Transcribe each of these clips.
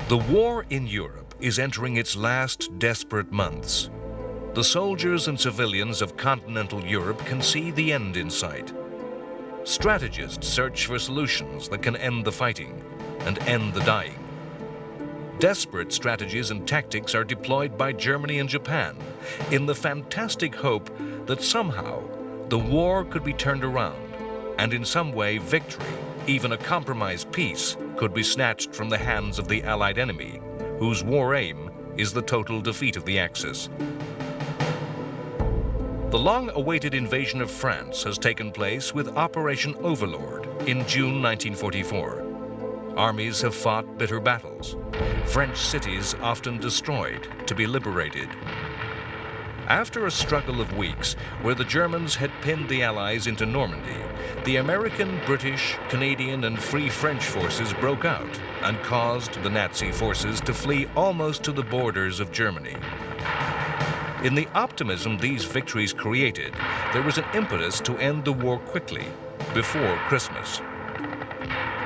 The war in Europe is entering its last desperate months. The soldiers and civilians of continental Europe can see the end in sight. Strategists search for solutions that can end the fighting and end the dying. Desperate strategies and tactics are deployed by Germany and Japan in the fantastic hope that somehow the war could be turned around and in some way victory, even a compromised peace, could be snatched from the hands of the Allied enemy, whose war aim is the total defeat of the Axis. The long-awaited invasion of France has taken place with Operation Overlord in June 1944. Armies have fought bitter battles. French cities often destroyed to be liberated. After a struggle of weeks where the Germans had pinned the Allies into Normandy, the American, British, Canadian, and Free French forces broke out and caused the Nazi forces to flee almost to the borders of Germany. In the optimism these victories created, there was an impetus to end the war quickly, before Christmas.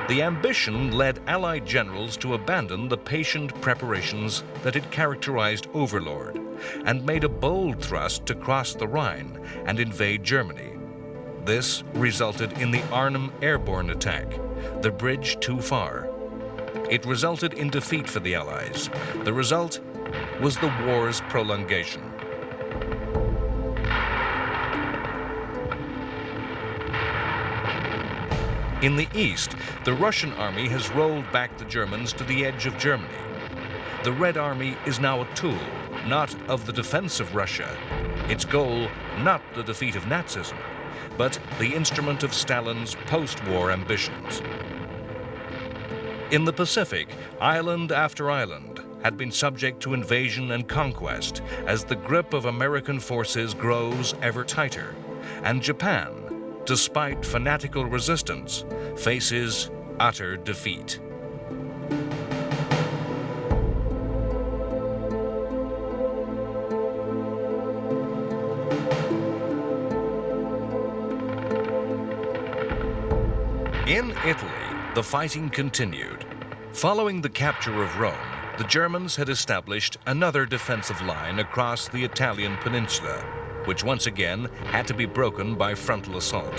The ambition led Allied generals to abandon the patient preparations that had characterized Overlord and made a bold thrust to cross the Rhine and invade Germany. This resulted in the Arnhem airborne attack, the bridge too far. It resulted in defeat for the Allies. The result was the war's prolongation. In the east, the Russian army has rolled back the Germans to the edge of Germany. The Red Army is now a tool, not of the defense of Russia. Its goal, not the defeat of Nazism, but the instrument of Stalin's post-war ambitions. In the Pacific, island after island had been subject to invasion and conquest as the grip of American forces grows ever tighter, and Japan, despite fanatical resistance, faces utter defeat. In Italy, the fighting continued. Following the capture of Rome, the Germans had established another defensive line across the Italian peninsula, which once again had to be broken by frontal assault.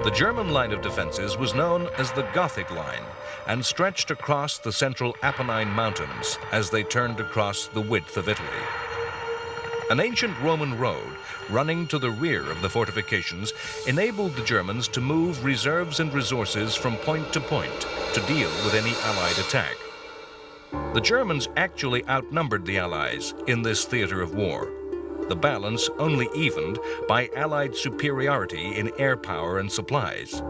The German line of defenses was known as the Gothic Line and stretched across the central Apennine Mountains as they turned across the width of Italy. An ancient Roman road running to the rear of the fortifications enabled the Germans to move reserves and resources from point to point to deal with any Allied attack. The Germans actually outnumbered the Allies in this theater of war, the balance only evened by Allied superiority in air power and supplies.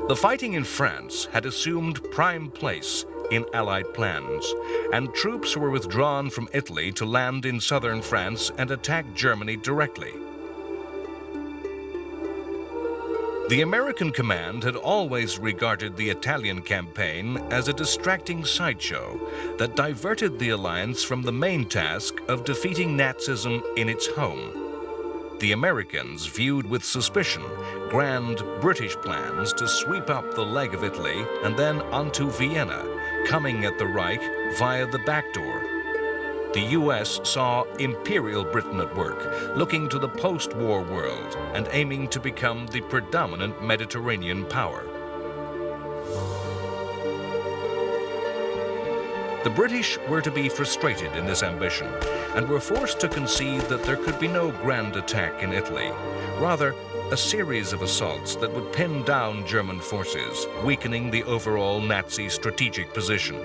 The fighting in France had assumed prime place in Allied plans, and troops were withdrawn from Italy to land in southern France and attack Germany directly. The American command had always regarded the Italian campaign as a distracting sideshow that diverted the alliance from the main task of defeating Nazism in its home. The Americans viewed with suspicion grand British plans to sweep up the leg of Italy and then onto Vienna, coming at the Reich via the back door. The U.S. saw Imperial Britain at work, looking to the post-war world and aiming to become the predominant Mediterranean power. The British were to be frustrated in this ambition and were forced to concede that there could be no grand attack in Italy, rather a series of assaults that would pin down German forces, weakening the overall Nazi strategic position.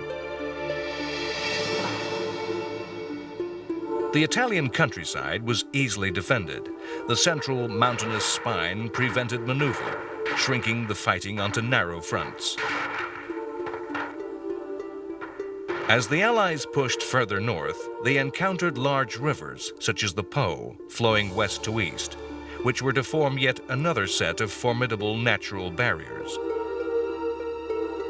The Italian countryside was easily defended. The central mountainous spine prevented maneuver, shrinking the fighting onto narrow fronts. As the Allies pushed further north, they encountered large rivers, such as the Po, flowing west to east, which were to form yet another set of formidable natural barriers.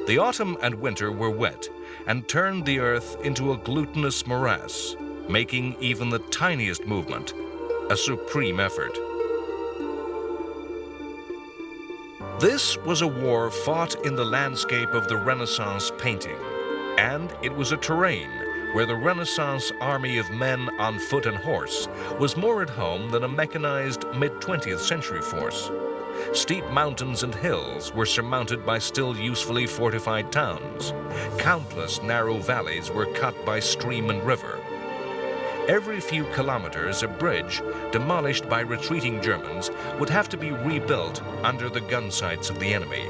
The autumn and winter were wet and turned the earth into a glutinous morass, making even the tiniest movement a supreme effort. This was a war fought in the landscape of the Renaissance painting, And it was a terrain where the Renaissance army of men on foot and horse was more at home than a mechanized mid-20th century force. Steep mountains and hills were surmounted by still usefully fortified towns. Countless narrow valleys were cut by stream and river. Every few kilometers, a bridge, demolished by retreating Germans, would have to be rebuilt under the gun sights of the enemy.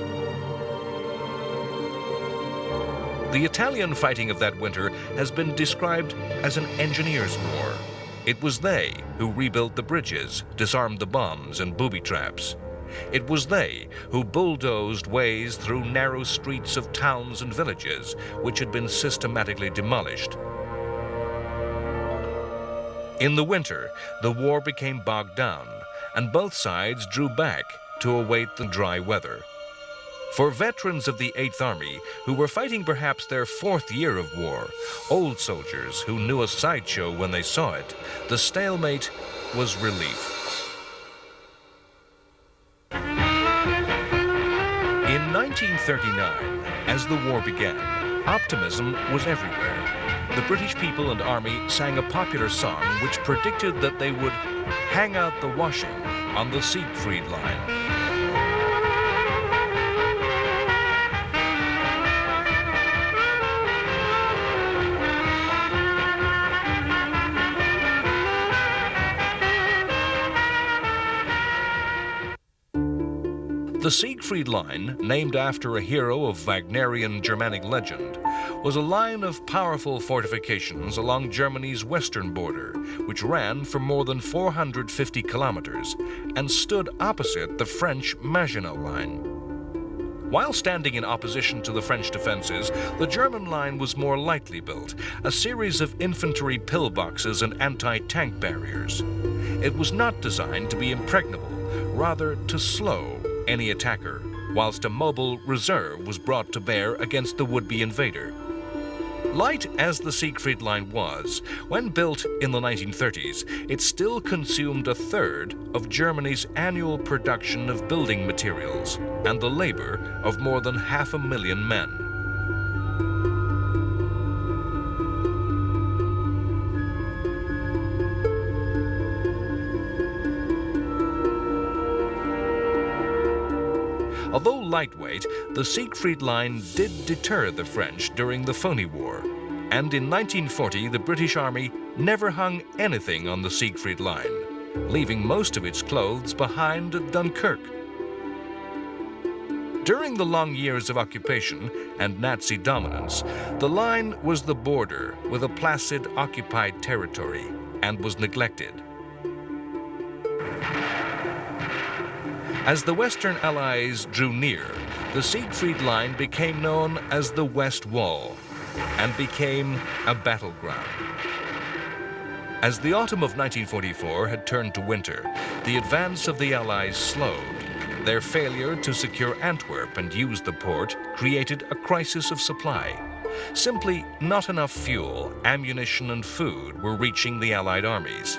The Italian fighting of that winter has been described as an engineers' war. It was they who rebuilt the bridges, disarmed the bombs and booby traps. It was they who bulldozed ways through narrow streets of towns and villages, which had been systematically demolished. In the winter, the war became bogged down, and both sides drew back to await the dry weather. For veterans of the 8th Army, who were fighting perhaps their 4th year of war, old soldiers who knew a sideshow when they saw it, the stalemate was relief. In 1939, as the war began, optimism was everywhere. The British people and army sang a popular song which predicted that they would hang out the washing on the Siegfried Line. The Siegfried Line, named after a hero of Wagnerian Germanic legend, was a line of powerful fortifications along Germany's western border, which ran for more than 450 kilometers and stood opposite the French Maginot Line. While standing in opposition to the French defenses, the German line was more lightly built, a series of infantry pillboxes and anti-tank barriers. It was not designed to be impregnable, rather to slow any attacker, whilst a mobile reserve was brought to bear against the would-be invader. Light as the Siegfried Line was, when built in the 1930s, it still consumed a third of Germany's annual production of building materials and the labor of more than 500,000 men. Although lightweight, the Siegfried Line did deter the French during the Phoney War, and in 1940 the British Army never hung anything on the Siegfried Line, leaving most of its clothes behind at Dunkirk. During the long years of occupation and Nazi dominance, the line was the border with a placid occupied territory and was neglected. As the Western Allies drew near, the Siegfried Line became known as the West Wall and became a battleground. As the autumn of 1944 had turned to winter, the advance of the Allies slowed. Their failure to secure Antwerp and use the port created a crisis of supply. Simply not enough fuel, ammunition, and food were reaching the Allied armies.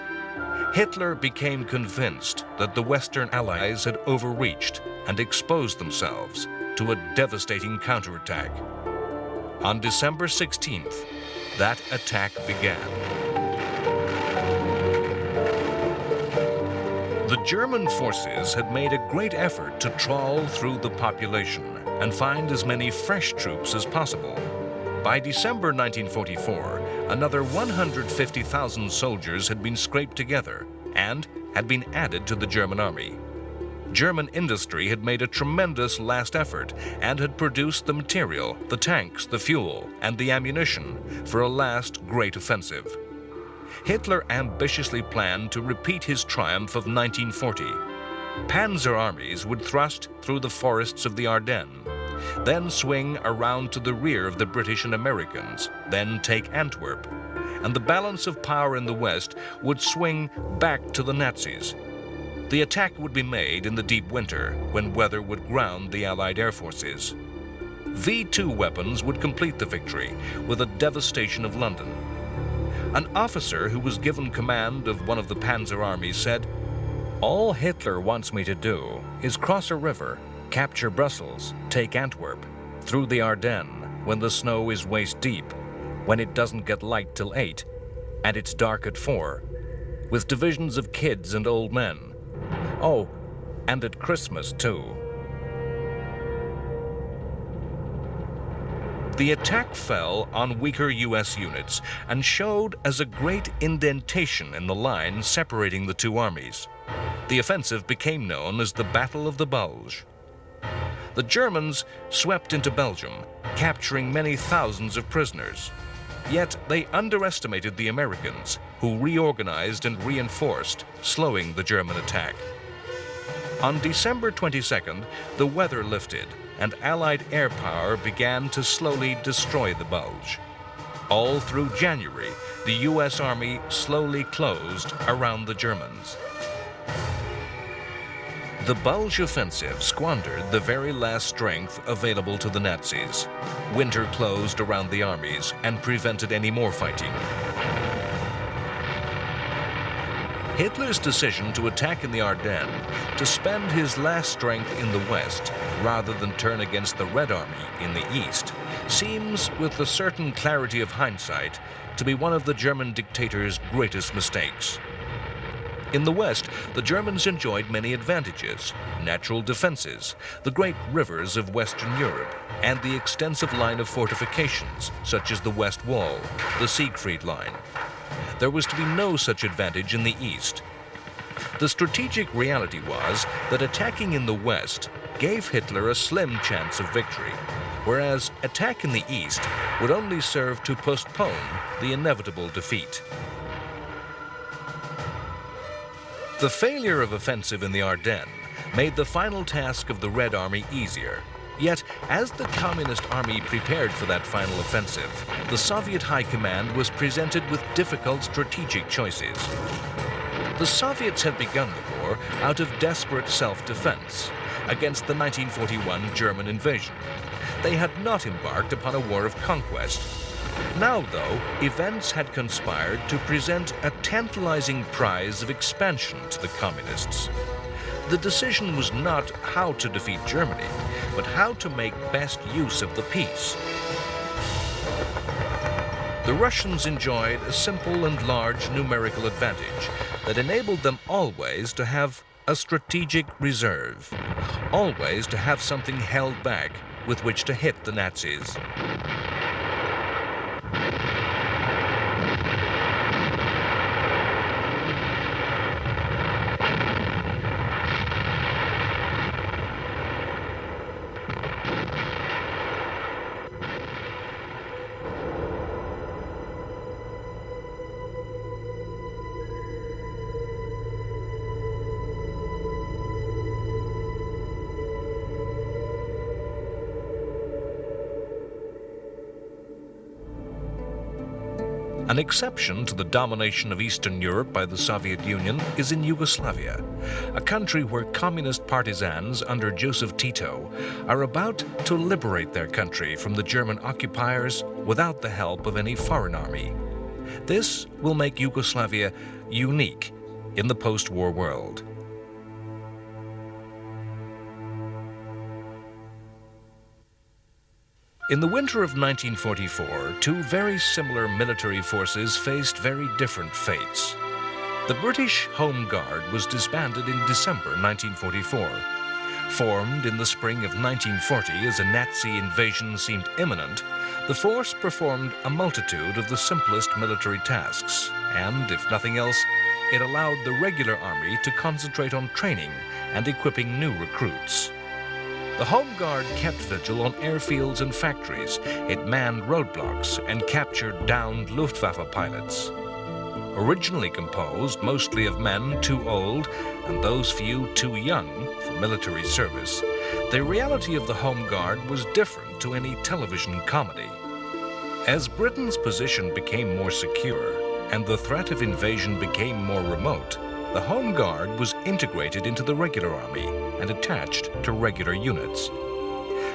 Hitler became convinced that the Western Allies had overreached and exposed themselves to a devastating counterattack. On December 16th, that attack began. The German forces had made a great effort to trawl through the population and find as many fresh troops as possible. By December 1944, another 150,000 soldiers had been scraped together and had been added to the German army. German industry had made a tremendous last effort and had produced the material, the tanks, the fuel, and the ammunition for a last great offensive. Hitler ambitiously planned to repeat his triumph of 1940. Panzer armies would thrust through the forests of the Ardennes, then swing around to the rear of the British and Americans, then take Antwerp, and the balance of power in the West would swing back to the Nazis. The attack would be made in the deep winter, when weather would ground the Allied air forces. V-2 weapons would complete the victory with a devastation of London. An officer who was given command of one of the Panzer armies said, "All Hitler wants me to do is cross a river, capture Brussels, take Antwerp, through the Ardennes, when the snow is waist deep, when it doesn't get light till 8, and it's dark at 4, with divisions of kids and old men. Oh, and at Christmas, too. The attack fell on weaker U.S. units and showed as a great indentation in the line separating the two armies. The offensive became known as the Battle of the Bulge. The Germans swept into Belgium, capturing many thousands of prisoners. Yet they underestimated the Americans, who reorganized and reinforced, slowing the German attack. On December 22nd, the weather lifted, and Allied air power began to slowly destroy the Bulge. All through January, the U.S. Army slowly closed around the Germans. The Bulge offensive squandered the very last strength available to the Nazis. Winter closed around the armies and prevented any more fighting. Hitler's decision to attack in the Ardennes, to spend his last strength in the west rather than turn against the Red Army in the east, seems, with a certain clarity of hindsight, to be one of the German dictator's greatest mistakes. In the west, the Germans enjoyed many advantages: natural defenses, the great rivers of Western Europe, and the extensive line of fortifications, such as the West Wall, the Siegfried Line. There was to be no such advantage in the east. The strategic reality was that attacking in the west gave Hitler a slim chance of victory, whereas attack in the east would only serve to postpone the inevitable defeat. The failure of offensive in the Ardennes made the final task of the Red Army easier. Yet, as the Communist Army prepared for that final offensive, the Soviet High Command was presented with difficult strategic choices. The Soviets had begun the war out of desperate self-defense against the 1941 German invasion. They had not embarked upon a war of conquest. Now, though, events had conspired to present a tantalizing prize of expansion to the Communists. The decision was not how to defeat Germany, but how to make best use of the peace. The Russians enjoyed a simple and large numerical advantage that enabled them always to have a strategic reserve, always to have something held back with which to hit the Nazis. An exception to the domination of Eastern Europe by the Soviet Union is in Yugoslavia, a country where communist partisans under Joseph Tito are about to liberate their country from the German occupiers without the help of any foreign army. This will make Yugoslavia unique in the post-war world. In the winter of 1944, two very similar military forces faced very different fates. The British Home Guard was disbanded in December 1944. Formed in the spring of 1940 as a Nazi invasion seemed imminent, the force performed a multitude of the simplest military tasks, and, if nothing else, it allowed the regular army to concentrate on training and equipping new recruits. The Home Guard kept vigil on airfields and factories. It manned roadblocks and captured downed Luftwaffe pilots. Originally composed mostly of men too old and those few too young for military service, the reality of the Home Guard was different to any television comedy. As Britain's position became more secure and the threat of invasion became more remote, the Home Guard was integrated into the regular army and attached to regular units.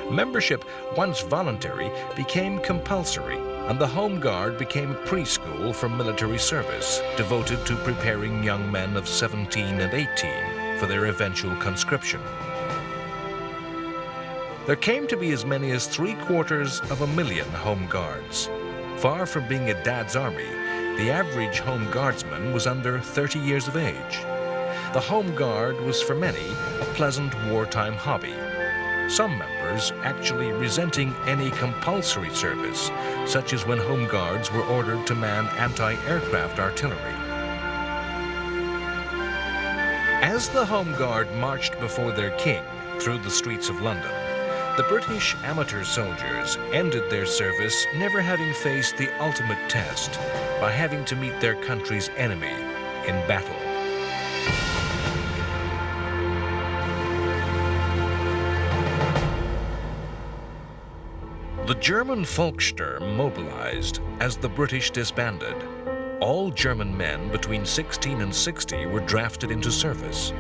Membership, once voluntary, became compulsory, and the Home Guard became a preschool for military service, devoted to preparing young men of 17 and 18 for their eventual conscription. There came to be as many as 750,000 Home Guards. Far from being a dad's army, the average Home Guardsman was under 30 years of age. The Home Guard was for many a pleasant wartime hobby, some members actually resenting any compulsory service, such as when Home Guards were ordered to man anti-aircraft artillery. As the Home Guard marched before their king through the streets of London, the British amateur soldiers ended their service never having faced the ultimate test by having to meet their country's enemy in battle. The German Volkssturm mobilized as the British disbanded. All German men between 16 and 60 were drafted into service.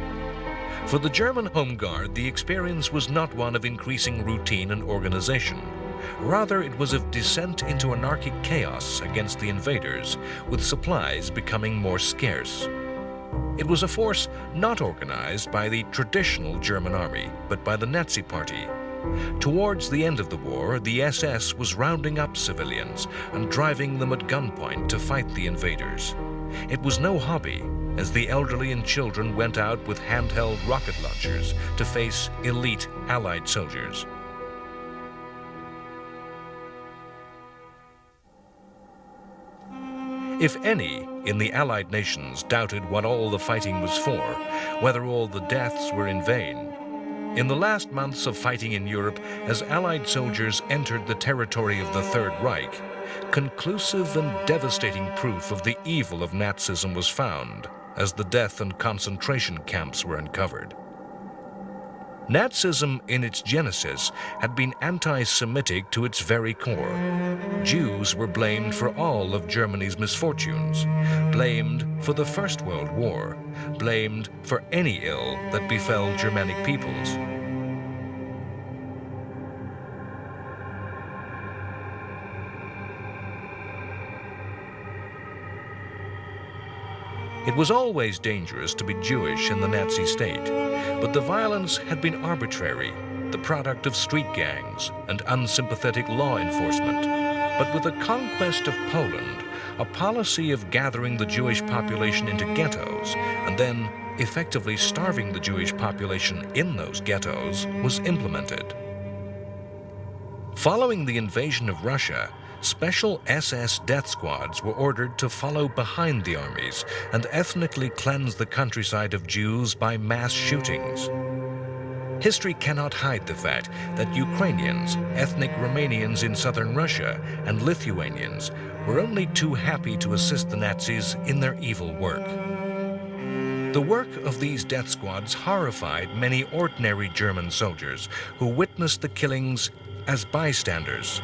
For the German Home Guard, the experience was not one of increasing routine and organization. Rather, it was of descent into anarchic chaos against the invaders, with supplies becoming more scarce. It was a force not organized by the traditional German army, but by the Nazi Party. Towards the end of the war, the SS was rounding up civilians and driving them at gunpoint to fight the invaders. It was no hobby, as the elderly and children went out with handheld rocket launchers to face elite Allied soldiers. If any in the Allied nations doubted what all the fighting was for, whether all the deaths were in vain, in the last months of fighting in Europe, as Allied soldiers entered the territory of the Third Reich, conclusive and devastating proof of the evil of Nazism was found as the death and concentration camps were uncovered. Nazism in its genesis had been anti-Semitic to its very core. Jews were blamed for all of Germany's misfortunes, blamed for the First World War, blamed for any ill that befell Germanic peoples. It was always dangerous to be Jewish in the Nazi state, but the violence had been arbitrary, the product of street gangs and unsympathetic law enforcement. But with the conquest of Poland, a policy of gathering the Jewish population into ghettos and then effectively starving the Jewish population in those ghettos was implemented. Following the invasion of Russia, special SS death squads were ordered to follow behind the armies and ethnically cleanse the countryside of Jews by mass shootings. History cannot hide the fact that Ukrainians, ethnic Romanians in southern Russia, and Lithuanians were only too happy to assist the Nazis in their evil work. The work of these death squads horrified many ordinary German soldiers who witnessed the killings as bystanders.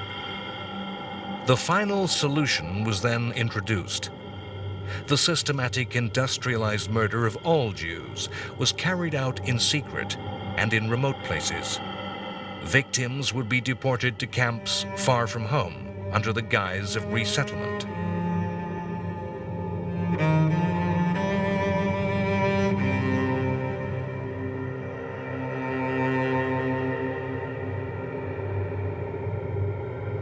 The final solution was then introduced. The systematic industrialized murder of all Jews was carried out in secret and in remote places. Victims would be deported to camps far from home under the guise of resettlement.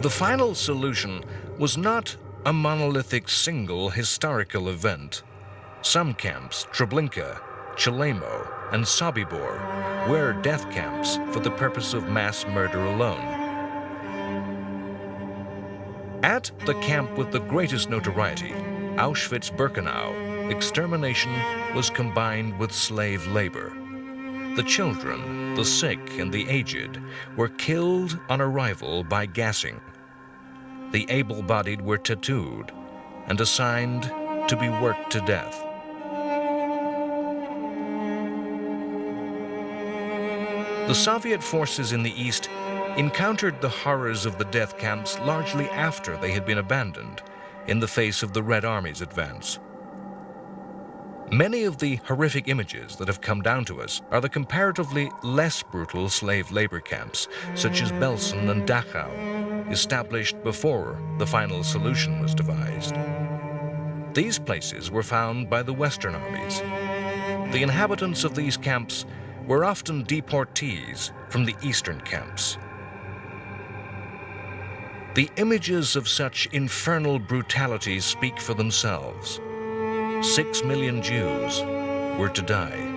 The final solution was not a monolithic single historical event. Some camps, Treblinka, Chelemo, and Sobibor, were death camps for the purpose of mass murder alone. At the camp with the greatest notoriety, Auschwitz-Birkenau, extermination was combined with slave labor. The children, the sick, and the aged were killed on arrival by gassing. The able-bodied were tattooed and assigned to be worked to death. The Soviet forces in the East encountered the horrors of the death camps largely after they had been abandoned in the face of the Red Army's advance. Many of the horrific images that have come down to us are the comparatively less brutal slave labor camps, such as Belsen and Dachau, established before the final solution was devised. These places were found by the Western armies. The inhabitants of these camps were often deportees from the Eastern camps, The images of such infernal brutality speak for themselves. 6 million Jews were to die.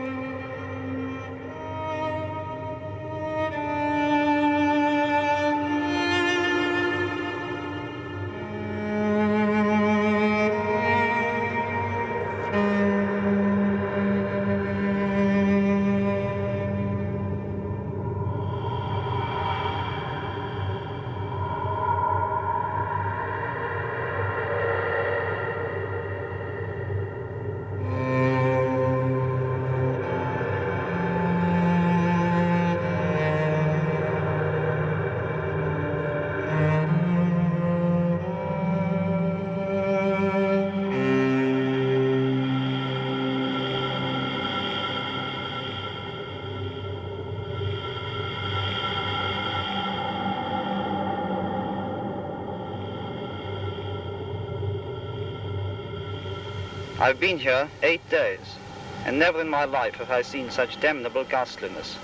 I've been here 8 days, and never in my life have I seen such damnable ghastliness.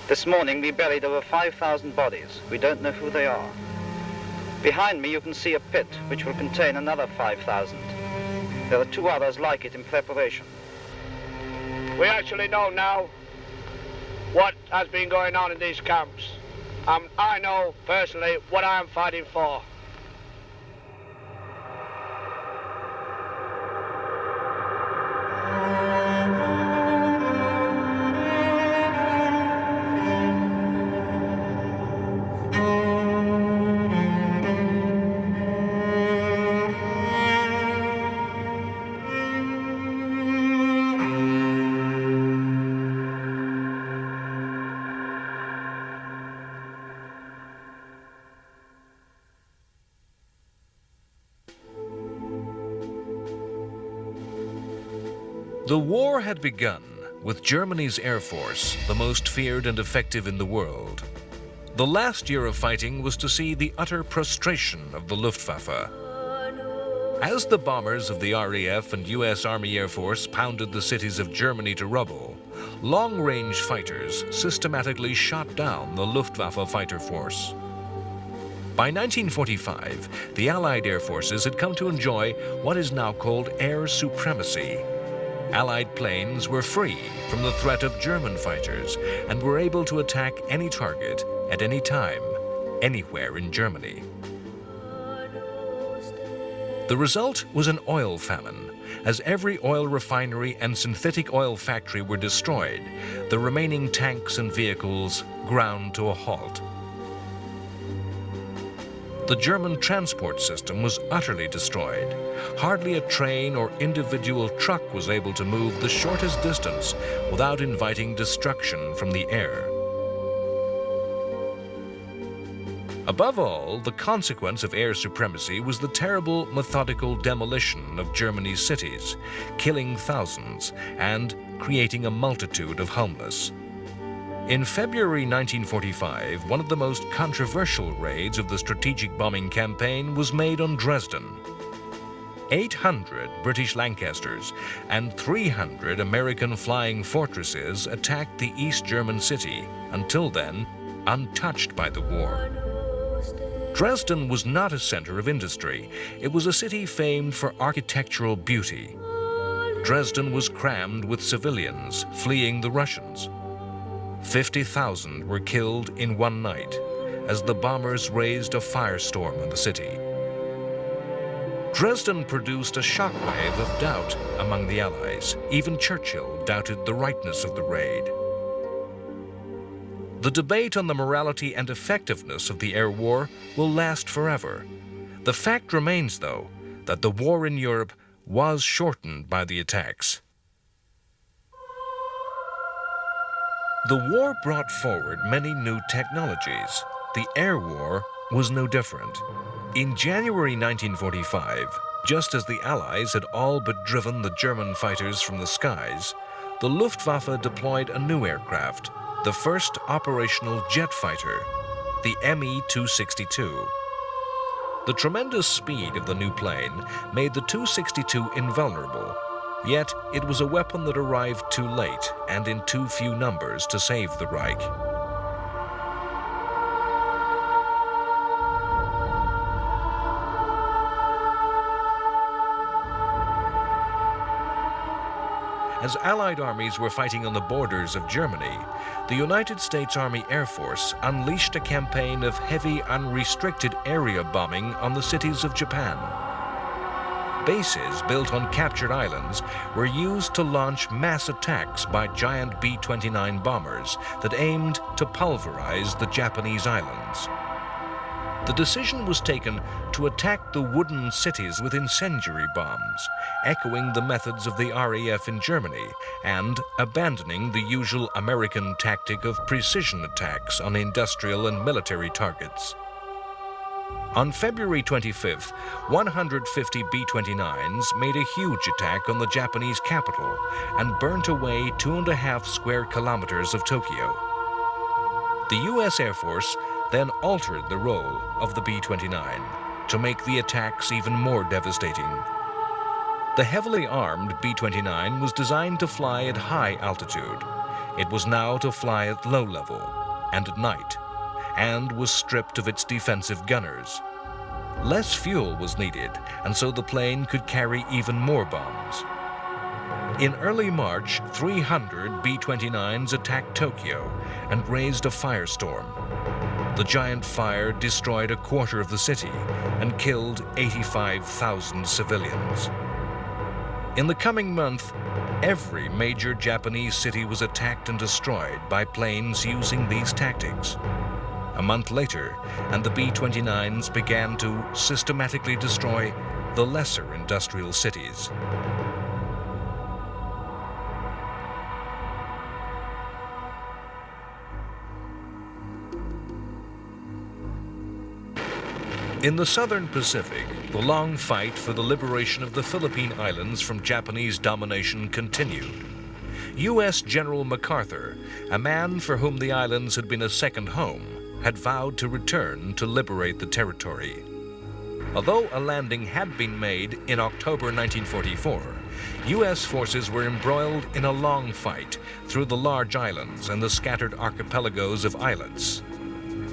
This morning we buried over 5,000 bodies. We don't know who they are. Behind me you can see a pit which will contain another 5,000. There are 2 others like it in preparation. We actually know now what has been going on in these camps. I know personally what I am fighting for. The war had begun with Germany's Air Force, the most feared and effective in the world. The last year of fighting was to see the utter prostration of the Luftwaffe. As the bombers of the RAF and U.S. Army Air Force pounded the cities of Germany to rubble, long-range fighters systematically shot down the Luftwaffe fighter force. By 1945, the Allied air forces had come to enjoy what is now called air supremacy. Allied planes were free from the threat of German fighters and were able to attack any target at any time, anywhere in Germany. The result was an oil famine. As every oil refinery and synthetic oil factory were destroyed, the remaining tanks and vehicles ground to a halt. The German transport system was utterly destroyed. Hardly a train or individual truck was able to move the shortest distance without inviting destruction from the air. Above all, the consequence of air supremacy was the terrible, methodical demolition of Germany's cities, killing thousands and creating a multitude of homeless. In February 1945, one of the most controversial raids of the strategic bombing campaign was made on Dresden. 800 British Lancasters and 300 American flying fortresses attacked the East German city, until then untouched by the war. Dresden was not a center of industry. It was a city famed for architectural beauty. Dresden was crammed with civilians fleeing the Russians. 50,000 were killed in one night as the bombers raised a firestorm on the city. Dresden produced a shockwave of doubt among the Allies. Even Churchill doubted the rightness of the raid. The debate on the morality and effectiveness of the air war will last forever. The fact remains, though, that the war in Europe was shortened by the attacks. The war brought forward many new technologies. The air war was no different. In January 1945, just as the Allies had all but driven the German fighters from the skies, the Luftwaffe deployed a new aircraft, the first operational jet fighter, the Me-262. The tremendous speed of the new plane made the 262 invulnerable. Yet, it was a weapon that arrived too late and in too few numbers to save the Reich. As Allied armies were fighting on the borders of Germany, the United States Army Air Force unleashed a campaign of heavy, unrestricted area bombing on the cities of Japan. Bases built on captured islands were used to launch mass attacks by giant B-29 bombers that aimed to pulverize the Japanese islands. The decision was taken to attack the wooden cities with incendiary bombs, echoing the methods of the RAF in Germany and abandoning the usual American tactic of precision attacks on industrial and military targets. On February 25th, 150 B-29s made a huge attack on the Japanese capital and burnt away 2.5 square kilometers of Tokyo. The U.S. Air Force then altered the role of the B-29 to make the attacks even more devastating. The heavily armed B-29 was designed to fly at high altitude. It was now to fly at low level and at night, and was stripped of its defensive gunners. Less fuel was needed, and so the plane could carry even more bombs. In early March, 300 B-29s attacked Tokyo and raised a firestorm. The giant fire destroyed a quarter of the city and killed 85,000 civilians. In the coming month, every major Japanese city was attacked and destroyed by planes using these tactics. A month later, and the B-29s began to systematically destroy the lesser industrial cities. In the southern Pacific, the long fight for the liberation of the Philippine Islands from Japanese domination continued. U.S. General MacArthur, a man for whom the islands had been a second home, had vowed to return to liberate the territory. Although a landing had been made in October 1944, U.S. forces were embroiled in a long fight through the large islands and the scattered archipelagos of islets.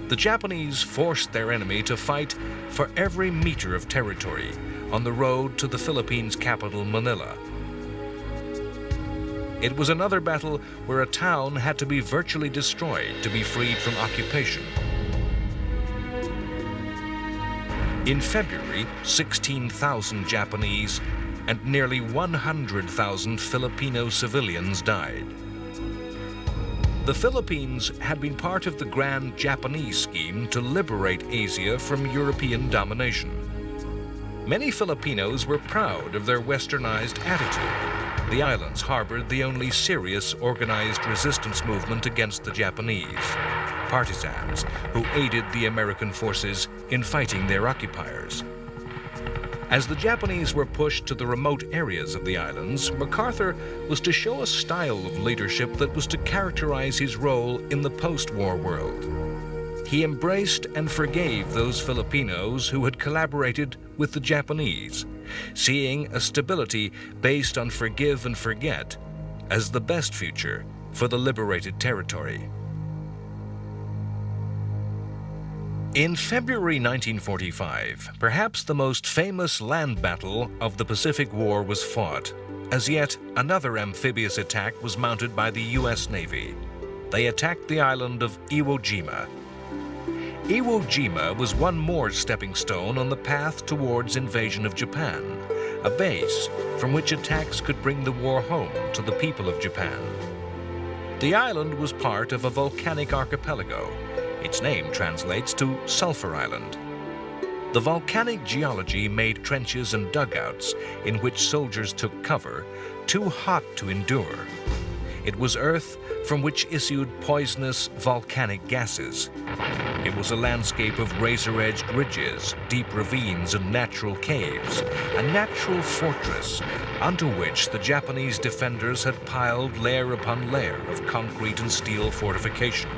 The Japanese forced their enemy to fight for every meter of territory on the road to the Philippines' capital, Manila. It was another battle where a town had to be virtually destroyed to be freed from occupation. In February, 16,000 Japanese and nearly 100,000 Filipino civilians died. The Philippines had been part of the grand Japanese scheme to liberate Asia from European domination. Many Filipinos were proud of their westernized attitude. The islands harbored the only serious organized resistance movement against the Japanese, partisans who aided the American forces in fighting their occupiers. As the Japanese were pushed to the remote areas of the islands, MacArthur was to show a style of leadership that was to characterize his role in the post-war world. He embraced and forgave those Filipinos who had collaborated with the Japanese, seeing a stability based on forgive and forget as the best future for the liberated territory. In February 1945, perhaps the most famous land battle of the Pacific War was fought, as yet another amphibious attack was mounted by the U.S. Navy. They attacked the island of Iwo Jima. Iwo Jima was one more stepping stone on the path towards invasion of Japan, a base from which attacks could bring the war home to the people of Japan. The island was part of a volcanic archipelago. Its name translates to Sulphur Island. The volcanic geology made trenches and dugouts in which soldiers took cover too hot to endure. It was earth from which issued poisonous volcanic gases. It was a landscape of razor-edged ridges, deep ravines, and natural caves, a natural fortress onto which the Japanese defenders had piled layer upon layer of concrete and steel fortification.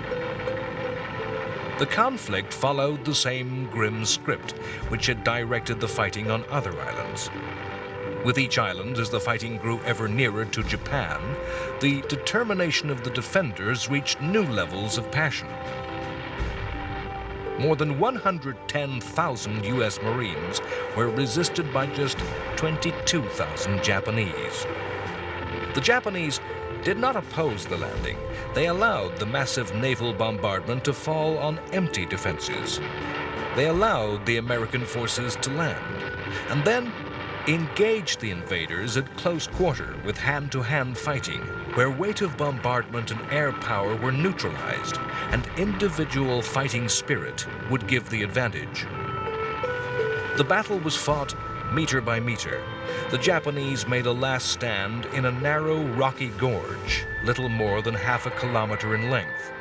The conflict followed the same grim script which had directed the fighting on other islands. With each island, as the fighting grew ever nearer to Japan, the determination of the defenders reached new levels of passion. More than 110,000 U.S. Marines were resisted by just 22,000 Japanese. The Japanese did not oppose the landing. They allowed the massive naval bombardment to fall on empty defenses. They allowed the American forces to land, and then engaged the invaders at close quarter with hand-to-hand fighting, where weight of bombardment and air power were neutralized, and individual fighting spirit would give the advantage. The battle was fought meter by meter. The Japanese made a last stand in a narrow, rocky gorge, little more than half a kilometer in length.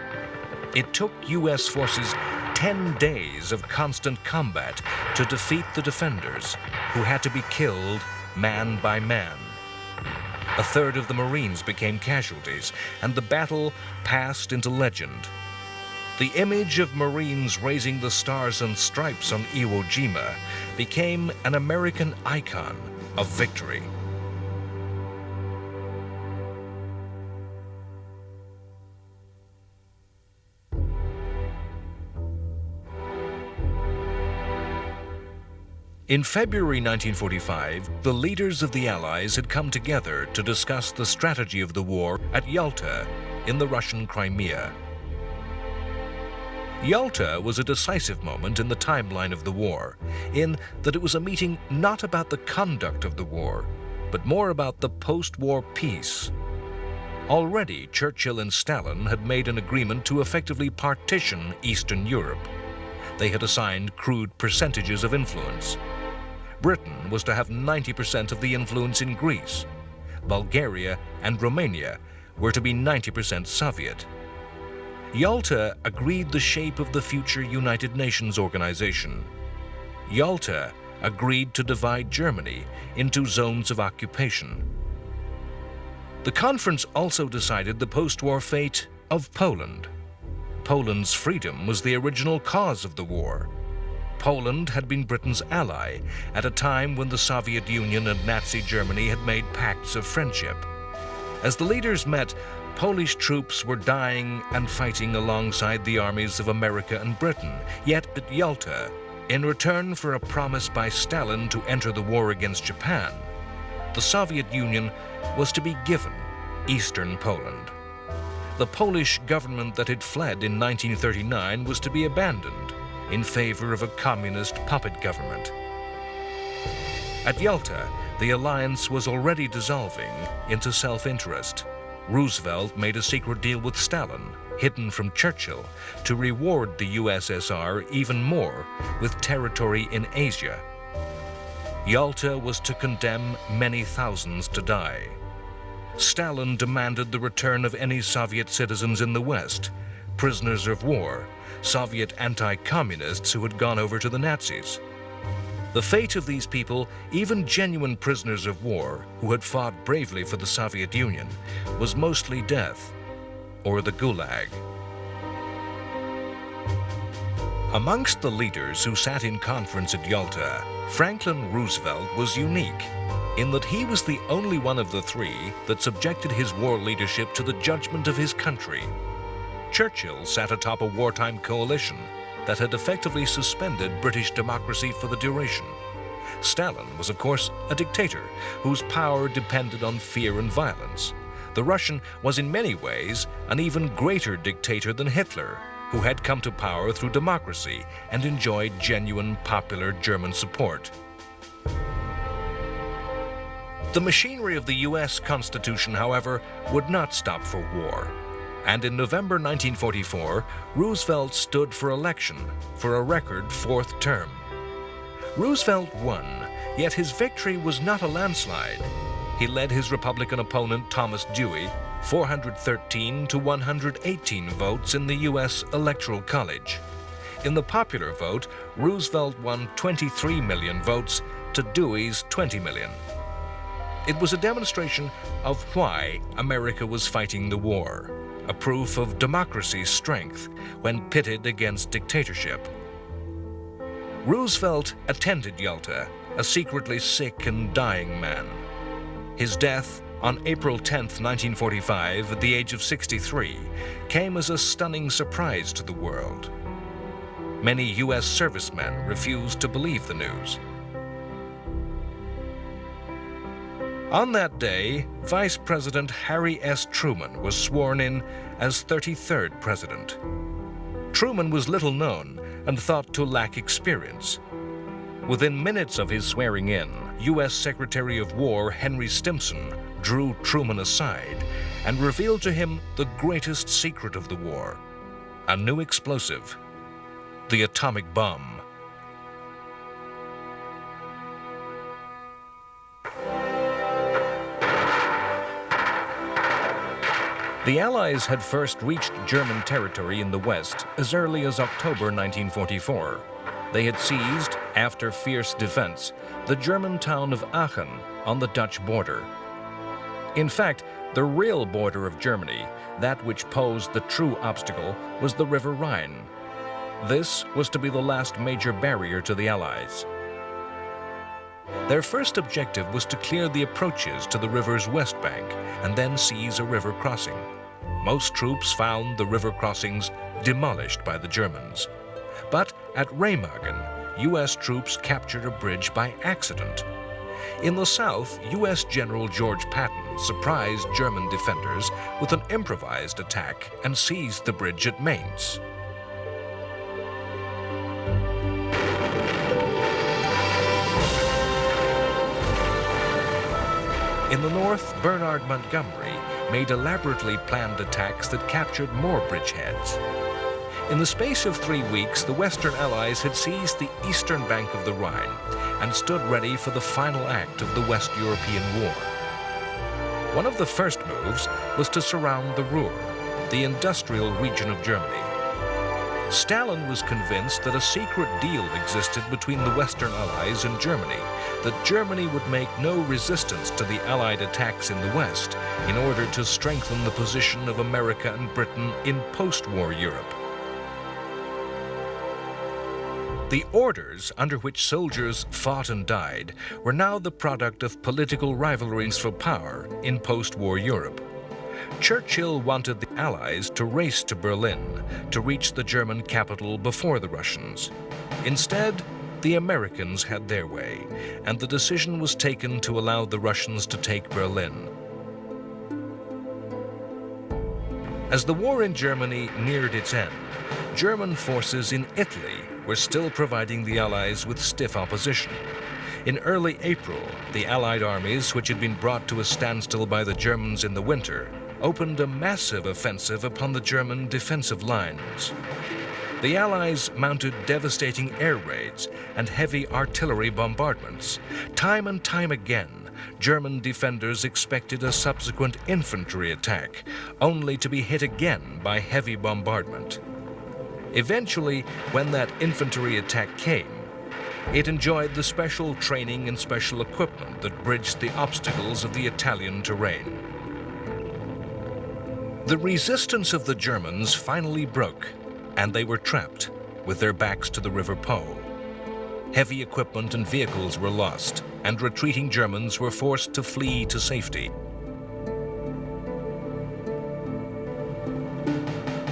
It took U.S. forces 10 days of constant combat to defeat the defenders, who had to be killed man by man. A third of the Marines became casualties, and the battle passed into legend. The image of Marines raising the stars and stripes on Iwo Jima became an American icon of victory. In February 1945, the leaders of the Allies had come together to discuss the strategy of the war at Yalta in the Russian Crimea. Yalta was a decisive moment in the timeline of the war, in that it was a meeting not about the conduct of the war, but more about the post-war peace. Already, Churchill and Stalin had made an agreement to effectively partition Eastern Europe. They had assigned crude percentages of influence. Britain was to have 90% of the influence in Greece. Bulgaria and Romania were to be 90% Soviet. Yalta agreed the shape of the future United Nations organization. Yalta agreed to divide Germany into zones of occupation. The conference also decided the post-war fate of Poland. Poland's freedom was the original cause of the war. Poland had been Britain's ally at a time when the Soviet Union and Nazi Germany had made pacts of friendship. As the leaders met, Polish troops were dying and fighting alongside the armies of America and Britain. Yet at Yalta, in return for a promise by Stalin to enter the war against Japan, the Soviet Union was to be given Eastern Poland. The Polish government that had fled in 1939 was to be abandoned in favor of a communist puppet government. At Yalta, the alliance was already dissolving into self-interest. Roosevelt made a secret deal with Stalin, hidden from Churchill, to reward the USSR even more with territory in Asia. Yalta was to condemn many thousands to die. Stalin demanded the return of any Soviet citizens in the West, prisoners of war, Soviet anti-communists who had gone over to the Nazis. The fate of these people, even genuine prisoners of war who had fought bravely for the Soviet Union, was mostly death or the Gulag. Amongst the leaders who sat in conference at Yalta, Franklin Roosevelt was unique in that he was the only one of the three that subjected his war leadership to the judgment of his country. Churchill sat atop a wartime coalition that had effectively suspended British democracy for the duration. Stalin was, of course, a dictator whose power depended on fear and violence. The Russian was in many ways an even greater dictator than Hitler, who had come to power through democracy and enjoyed genuine popular German support. The machinery of the U.S. Constitution, however, would not stop for war. And in November 1944, Roosevelt stood for election for a record fourth term. Roosevelt won, yet his victory was not a landslide. He led his Republican opponent Thomas Dewey 413 to 118 votes in the U.S. Electoral College. In the popular vote, Roosevelt won 23 million votes to Dewey's 20 million. It was a demonstration of why America was fighting the war, a proof of democracy's strength when pitted against dictatorship. Roosevelt attended Yalta, a secretly sick and dying man. His death on April 10, 1945, at the age of 63, came as a stunning surprise to the world. Many U.S. servicemen refused to believe the news. On that day, Vice President Harry S. Truman was sworn in as 33rd President. Truman was little known and thought to lack experience. Within minutes of his swearing in, U.S. Secretary of War Henry Stimson drew Truman aside and revealed to him the greatest secret of the war, a new explosive, the atomic bomb. The Allies had first reached German territory in the West as early as October 1944. They had seized, after fierce defense, the German town of Aachen on the Dutch border. In fact, the real border of Germany, that which posed the true obstacle, was the River Rhine. This was to be the last major barrier to the Allies. Their first objective was to clear the approaches to the river's west bank and then seize a river crossing. Most troops found the river crossings demolished by the Germans. But at Remagen, U.S. troops captured a bridge by accident. In the south, U.S. General George Patton surprised German defenders with an improvised attack and seized the bridge at Mainz. In the north, Bernard Montgomery made elaborately planned attacks that captured more bridgeheads. In the space of 3 weeks, the Western Allies had seized the eastern bank of the Rhine and stood ready for the final act of the West European War. One of the first moves was to surround the Ruhr, the industrial region of Germany. Stalin was convinced that a secret deal existed between the Western Allies and Germany, that Germany would make no resistance to the Allied attacks in the West in order to strengthen the position of America and Britain in post-war Europe. The orders under which soldiers fought and died were now the product of political rivalries for power in post-war Europe. Churchill wanted the Allies to race to Berlin to reach the German capital before the Russians. Instead, the Americans had their way, and the decision was taken to allow the Russians to take Berlin. As the war in Germany neared its end, German forces in Italy were still providing the Allies with stiff opposition. In early April, the Allied armies, which had been brought to a standstill by the Germans in the winter, opened a massive offensive upon the German defensive lines. The Allies mounted devastating air raids and heavy artillery bombardments. Time and time again, German defenders expected a subsequent infantry attack, only to be hit again by heavy bombardment. Eventually, when that infantry attack came, it enjoyed the special training and special equipment that bridged the obstacles of the Italian terrain. The resistance of the Germans finally broke, and they were trapped with their backs to the River Po. Heavy equipment and vehicles were lost, and retreating Germans were forced to flee to safety.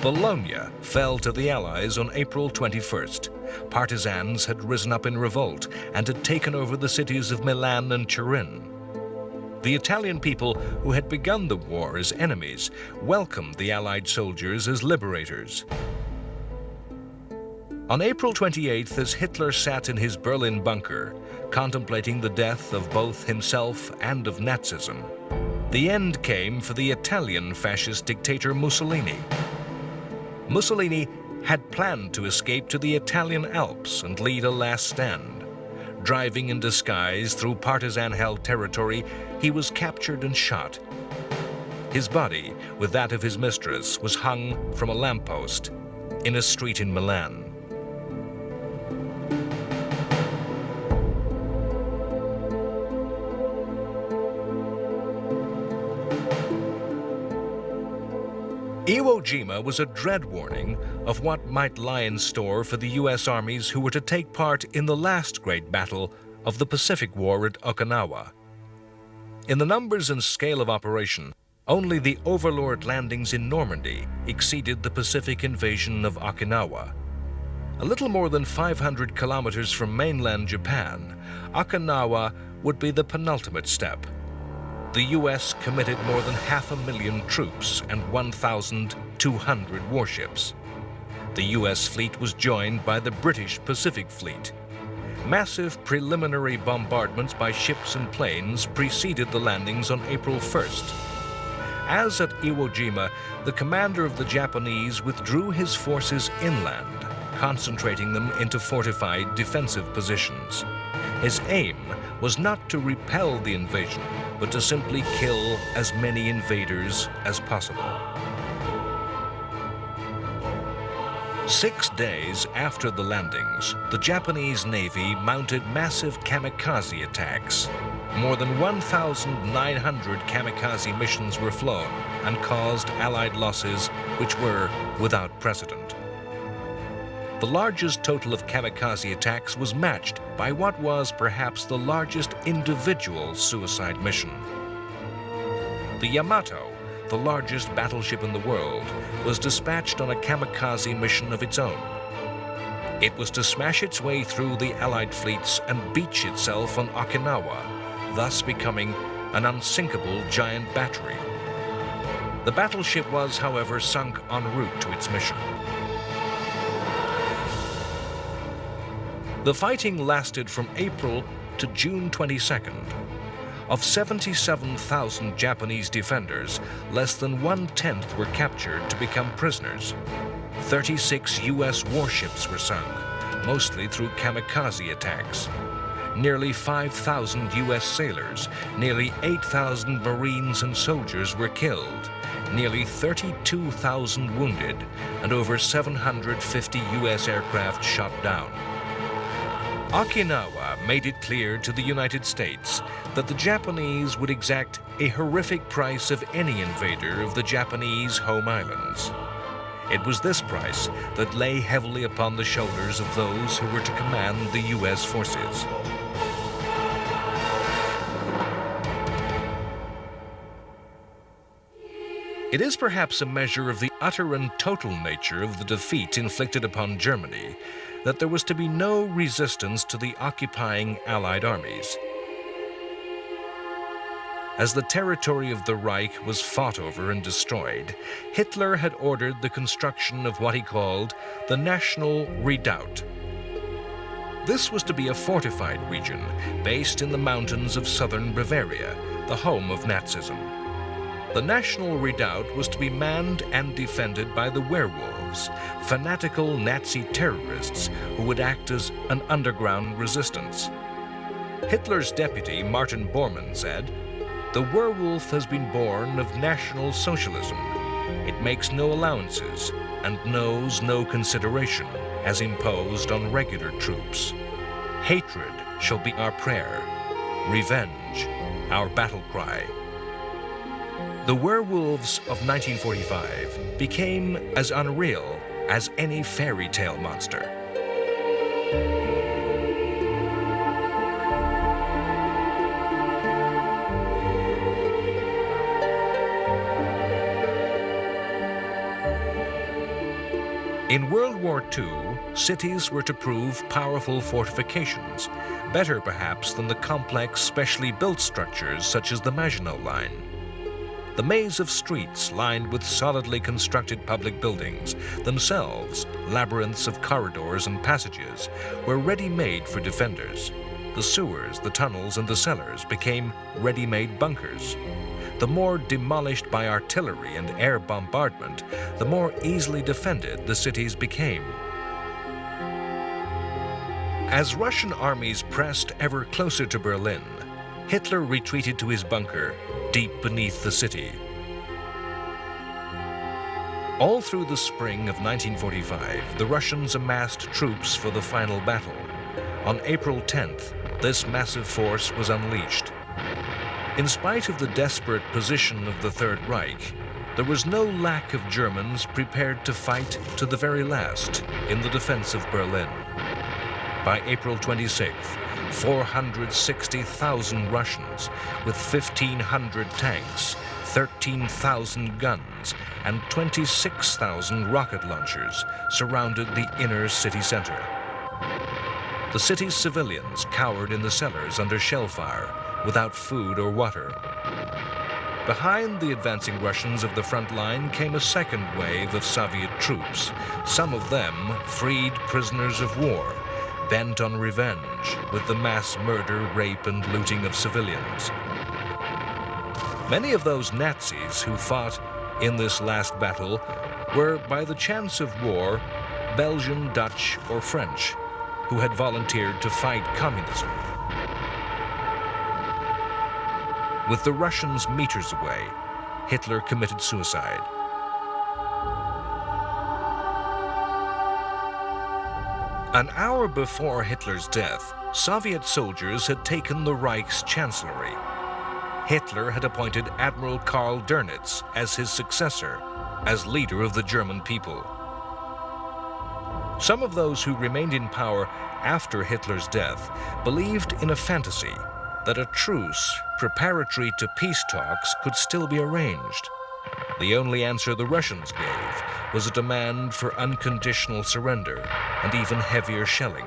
Bologna fell to the Allies on April 21st. Partisans had risen up in revolt and had taken over the cities of Milan and Turin. The Italian people, who had begun the war as enemies, welcomed the Allied soldiers as liberators. On April 28th, as Hitler sat in his Berlin bunker, contemplating the death of both himself and of Nazism, the end came for the Italian fascist dictator Mussolini. Mussolini had planned to escape to the Italian Alps and lead a last stand. Driving in disguise through partisan-held territory, he was captured and shot. His body, with that of his mistress, was hung from a lamppost in a street in Milan. Iwo Jima was a dread warning of what might lie in store for the U.S. armies who were to take part in the last great battle of the Pacific War at Okinawa. In the numbers and scale of operation, only the Overlord landings in Normandy exceeded the Pacific invasion of Okinawa. A little more than 500 kilometers from mainland Japan, Okinawa would be the penultimate step. the U.S. committed more than 500,000 troops and 1,200 warships. The U.S. fleet was joined by the British Pacific Fleet. Massive preliminary bombardments by ships and planes preceded the landings on April 1st. As at Iwo Jima, the commander of the Japanese withdrew his forces inland, concentrating them into fortified defensive positions. His aim was not to repel the invasion, but to simply kill as many invaders as possible. 6 days after the landings, the Japanese Navy mounted massive kamikaze attacks. More than 1,900 kamikaze missions were flown and caused Allied losses which were without precedent. The largest total of kamikaze attacks was matched by what was perhaps the largest individual suicide mission. The Yamato, the largest battleship in the world, was dispatched on a kamikaze mission of its own. It was to smash its way through the Allied fleets and beach itself on Okinawa, thus becoming an unsinkable giant battery. The battleship was, however, sunk en route to its mission. The fighting lasted from April to June 22nd. Of 77,000 Japanese defenders, less than 1/10 were captured to become prisoners. 36 U.S. warships were sunk, mostly through kamikaze attacks. Nearly 5,000 U.S. sailors, nearly 8,000 Marines and soldiers were killed, nearly 32,000 wounded, and over 750 U.S. aircraft shot down. Okinawa made it clear to the United States that the Japanese would exact a horrific price of any invader of the Japanese home islands. It was this price that lay heavily upon the shoulders of those who were to command the U.S. forces. It is perhaps a measure of the utter and total nature of the defeat inflicted upon Germany that there was to be no resistance to the occupying Allied armies. As the territory of the Reich was fought over and destroyed, Hitler had ordered the construction of what he called the National Redoubt. This was to be a fortified region based in the mountains of southern Bavaria, the home of Nazism. The National Redoubt was to be manned and defended by the werewolves, fanatical Nazi terrorists who would act as an underground resistance. Hitler's deputy, Martin Bormann, said, "The werewolf has been born of National Socialism. It makes no allowances and knows no consideration as imposed on regular troops. Hatred shall be our prayer, revenge our battle cry." The werewolves of 1945 became as unreal as any fairy tale monster. In World War II, cities were to prove powerful fortifications, better perhaps than the complex, specially built structures such as the Maginot Line. The maze of streets lined with solidly constructed public buildings, themselves labyrinths of corridors and passages, were ready-made for defenders. The sewers, the tunnels, and the cellars became ready-made bunkers. The more demolished by artillery and air bombardment, the more easily defended the cities became. As Russian armies pressed ever closer to Berlin, Hitler retreated to his bunker deep beneath the city. All through the spring of 1945, the Russians amassed troops for the final battle. On April 10th, this massive force was unleashed. In spite of the desperate position of the Third Reich, there was no lack of Germans prepared to fight to the very last in the defense of Berlin. By April 26th, 460,000 Russians with 1,500 tanks, 13,000 guns, and 26,000 rocket launchers surrounded the inner city center. The city's civilians cowered in the cellars under shell fire, without food or water. Behind the advancing Russians of the front line came a second wave of Soviet troops, some of them freed prisoners of war, bent on revenge with the mass murder, rape, and looting of civilians. Many of those Nazis who fought in this last battle were, by the chance of war, Belgian, Dutch, or French, who had volunteered to fight communism. With the Russians meters away, Hitler committed suicide. An hour before Hitler's death, Soviet soldiers had taken the Reich's chancellery. Hitler had appointed Admiral Karl Dönitz as his successor, as leader of the German people. Some of those who remained in power after Hitler's death believed in a fantasy that a truce preparatory to peace talks could still be arranged. The only answer the Russians gave was a demand for unconditional surrender and even heavier shelling.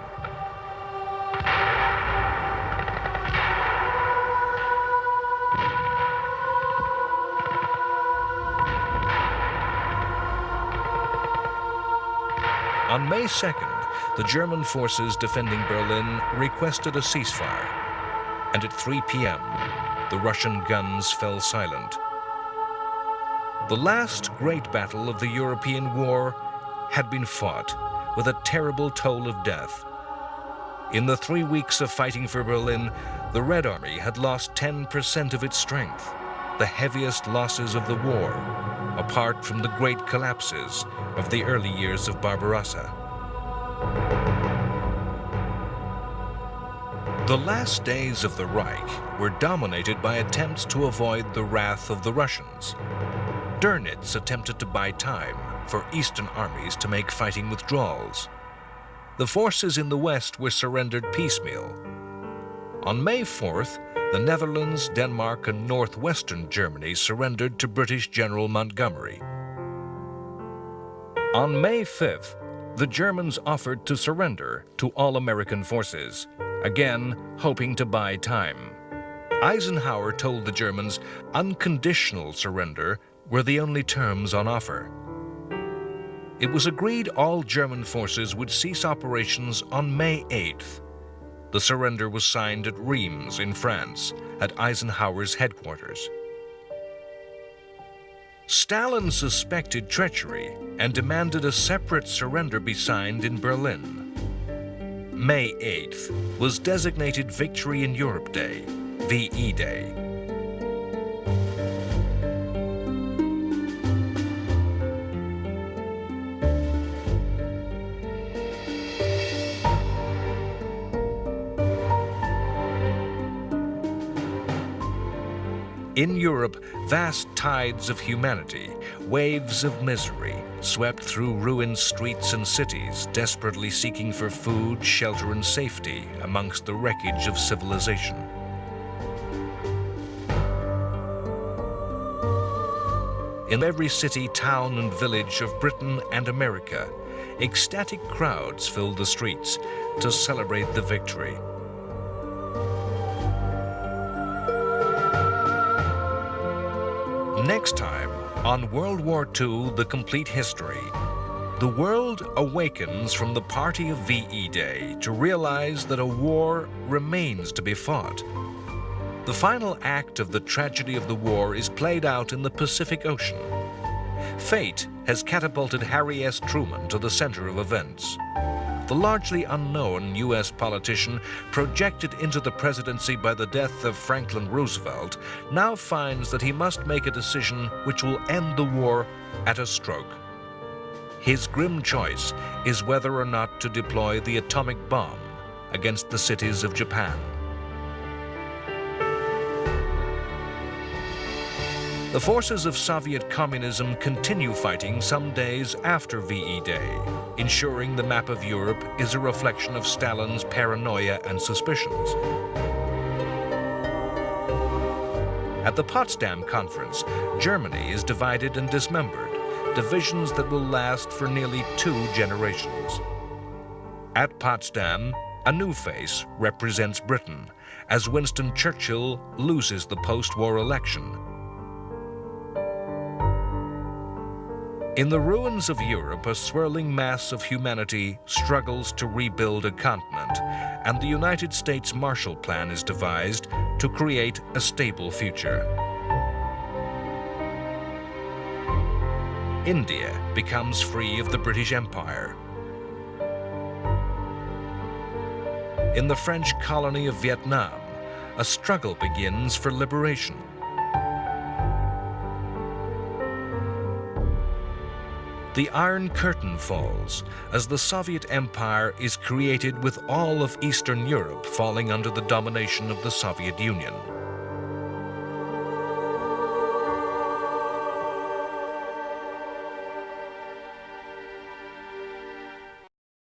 On May 2nd, the German forces defending Berlin requested a ceasefire, and at 3 p.m., the Russian guns fell silent. The last great battle of the European war had been fought, with a terrible toll of death. In the 3 weeks of fighting for Berlin, the Red Army had lost 10% of its strength, the heaviest losses of the war, apart from the great collapses of the early years of Barbarossa. The last days of the Reich were dominated by attempts to avoid the wrath of the Russians. Dönitz attempted to buy time for Eastern armies to make fighting withdrawals. The forces in the West were surrendered piecemeal. On May 4th, the Netherlands, Denmark, and northwestern Germany surrendered to British General Montgomery. On May 5th, the Germans offered to surrender to all American forces, again hoping to buy time. Eisenhower told the Germans unconditional surrender were the only terms on offer. It was agreed all German forces would cease operations on May 8th. The surrender was signed at Reims in France, at Eisenhower's headquarters. Stalin suspected treachery and demanded a separate surrender be signed in Berlin. May 8th was designated Victory in Europe Day, VE Day. In Europe, vast tides of humanity, waves of misery, swept through ruined streets and cities, desperately seeking for food, shelter, and safety amongst the wreckage of civilization. In every city, town, and village of Britain and America, ecstatic crowds filled the streets to celebrate the victory. Next time, on World War II, The Complete History, the world awakens from the party of VE Day to realize that a war remains to be fought. The final act of the tragedy of the war is played out in the Pacific Ocean. Fate has catapulted Harry S. Truman to the center of events. The largely unknown U.S. politician, projected into the presidency by the death of Franklin Roosevelt, now finds that he must make a decision which will end the war at a stroke. His grim choice is whether or not to deploy the atomic bomb against the cities of Japan. The forces of Soviet communism continue fighting some days after VE Day, ensuring the map of Europe is a reflection of Stalin's paranoia and suspicions. At the Potsdam Conference, Germany is divided and dismembered, divisions that will last for nearly 2 generations. At Potsdam, A new face represents Britain as Winston Churchill loses the post-war election. In the ruins of Europe, a swirling mass of humanity struggles to rebuild a continent, and the United States Marshall Plan is devised to create a stable future. India becomes free of the British Empire. In the French colony of Vietnam, a struggle begins for liberation. The Iron Curtain falls as the Soviet Empire is created with all of Eastern Europe falling under the domination of the Soviet Union.